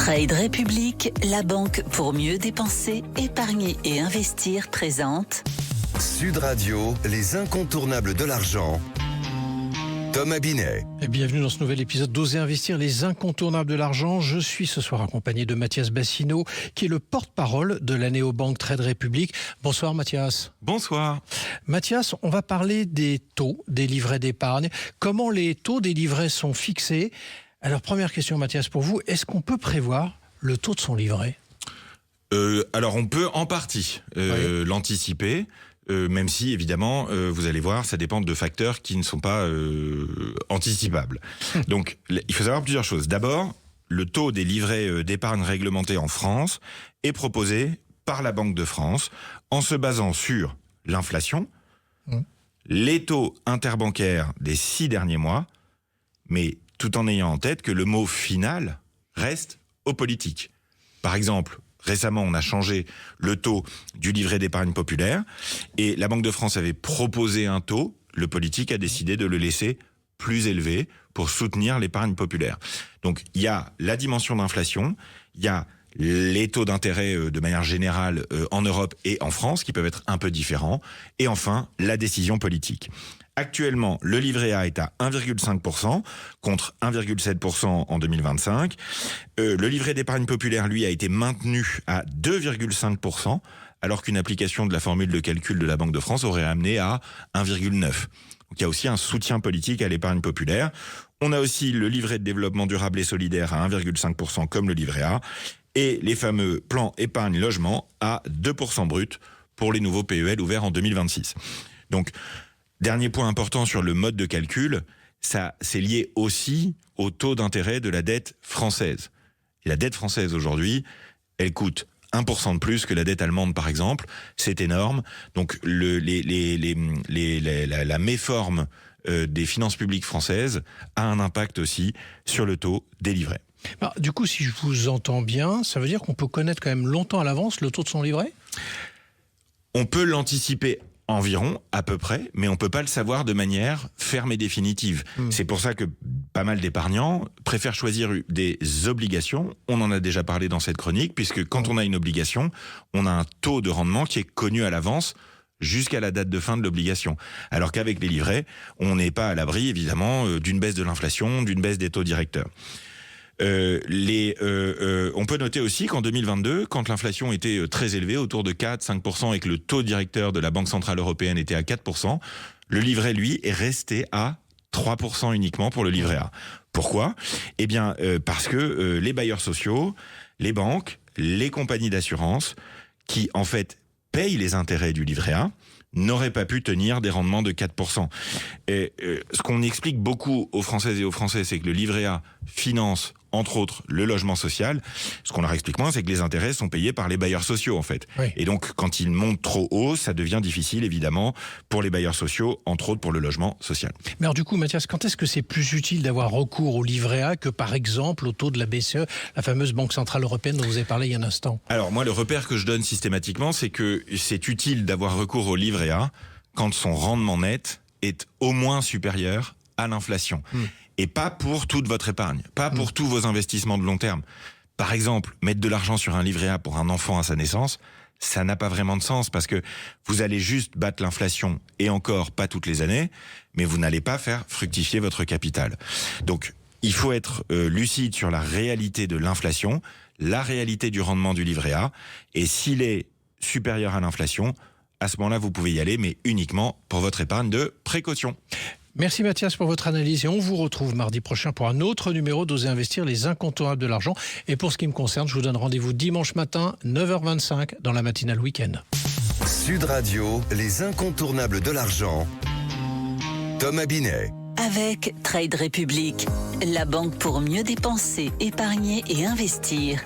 Trade République, la banque pour mieux dépenser, épargner et investir présente Sud Radio, les incontournables de l'argent. Thomas Binet. Et bienvenue dans ce nouvel épisode d'Oser investir, les incontournables de l'argent. Je suis ce soir accompagné de Mathias Bassineau, qui est le porte-parole de la néobanque Trade République. Bonsoir Mathias. Bonsoir. Mathias, on va parler des taux des livrets d'épargne. Comment les taux des livrets sont fixés? Alors première question Mathias pour vous, est-ce qu'on peut prévoir le taux de son livret? Alors on peut en partie l'anticiper. Même si, évidemment, vous allez voir, ça dépend de facteurs qui ne sont pas anticipables. Donc, il faut savoir plusieurs choses. D'abord, le taux des livrets d'épargne réglementés en France est proposé par la Banque de France en se basant sur l'inflation, les taux interbancaires des 6 derniers mois, mais tout en ayant en tête que le mot final reste aux politiques. Par exemple, récemment, on a changé le taux du livret d'épargne populaire et la Banque de France avait proposé un taux. Le politique a décidé de le laisser plus élevé pour soutenir l'épargne populaire. Donc, il y a la dimension d'inflation, il y a les taux d'intérêt de manière générale en Europe et en France qui peuvent être un peu différents. Et enfin, la décision politique. Actuellement, le livret A est à 1,5% contre 1,7% en 2025. Le livret d'épargne populaire, lui, a été maintenu à 2,5%, alors qu'une application de la formule de calcul de la Banque de France aurait amené à 1,9%. Donc il y a aussi un soutien politique à l'épargne populaire. On a aussi le livret de développement durable et solidaire à 1,5% comme le livret A, et les fameux plans épargne logement à 2% brut pour les nouveaux PEL ouverts en 2026. Donc, dernier point important sur le mode de calcul, ça c'est lié aussi au taux d'intérêt de la dette française. Et la dette française aujourd'hui, elle coûte 1% de plus que la dette allemande par exemple, c'est énorme. Donc la méforme des finances publiques françaises a un impact aussi sur le taux des livrets. Alors, du coup, si je vous entends bien, ça veut dire qu'on peut connaître quand même longtemps à l'avance le taux de son livret? On peut l'anticiper environ, à peu près, mais on peut pas le savoir de manière ferme et définitive. C'est pour ça que pas mal d'épargnants préfèrent choisir des obligations. On en a déjà parlé dans cette chronique, puisque quand on a une obligation, on a un taux de rendement qui est connu à l'avance jusqu'à la date de fin de l'obligation. Alors qu'avec les livrets, on n'est pas à l'abri, évidemment, d'une baisse de l'inflation, d'une baisse des taux directeurs. On peut noter aussi qu'en 2022, quand l'inflation était très élevée, autour de 4-5%, et que le taux directeur de la Banque Centrale Européenne était à 4%, le livret, lui, est resté à 3% uniquement pour le livret A. Pourquoi? Eh bien, parce que les bailleurs sociaux, les banques, les compagnies d'assurance, qui en fait payent les intérêts du livret A, n'aurait pas pu tenir des rendements de 4%. Et ce qu'on explique beaucoup aux Françaises et aux Français, c'est que le livret A finance, entre autres, le logement social. Ce qu'on leur explique moins, c'est que les intérêts sont payés par les bailleurs sociaux, en fait. Oui. Et donc, quand ils montent trop haut, ça devient difficile, évidemment, pour les bailleurs sociaux, entre autres pour le logement social. Mais alors du coup, Mathias, quand est-ce que c'est plus utile d'avoir recours au livret A que, par exemple, au taux de la BCE, la fameuse Banque Centrale Européenne dont vous avez parlé il y a un instant? Alors, moi, le repère que je donne systématiquement, c'est que c'est utile d'avoir recours au livret A quand son rendement net est au moins supérieur à l'inflation. Et pas pour toute votre épargne, pas pour tous vos investissements de long terme. Par exemple, mettre de l'argent sur un livret A pour un enfant à sa naissance, ça n'a pas vraiment de sens parce que vous allez juste battre l'inflation et encore pas toutes les années, mais vous n'allez pas faire fructifier votre capital. Donc, il faut être lucide sur la réalité de l'inflation, la réalité du rendement du livret A, et s'il est supérieur à l'inflation, à ce moment-là, vous pouvez y aller, mais uniquement pour votre épargne de précaution. Merci Mathias pour votre analyse et on vous retrouve mardi prochain pour un autre numéro d'Oser investir, les incontournables de l'argent. Et pour ce qui me concerne, je vous donne rendez-vous dimanche matin, 9h25, dans la matinale week-end. Sud Radio, les incontournables de l'argent. Thomas Binet. Avec Trade République, la banque pour mieux dépenser, épargner et investir.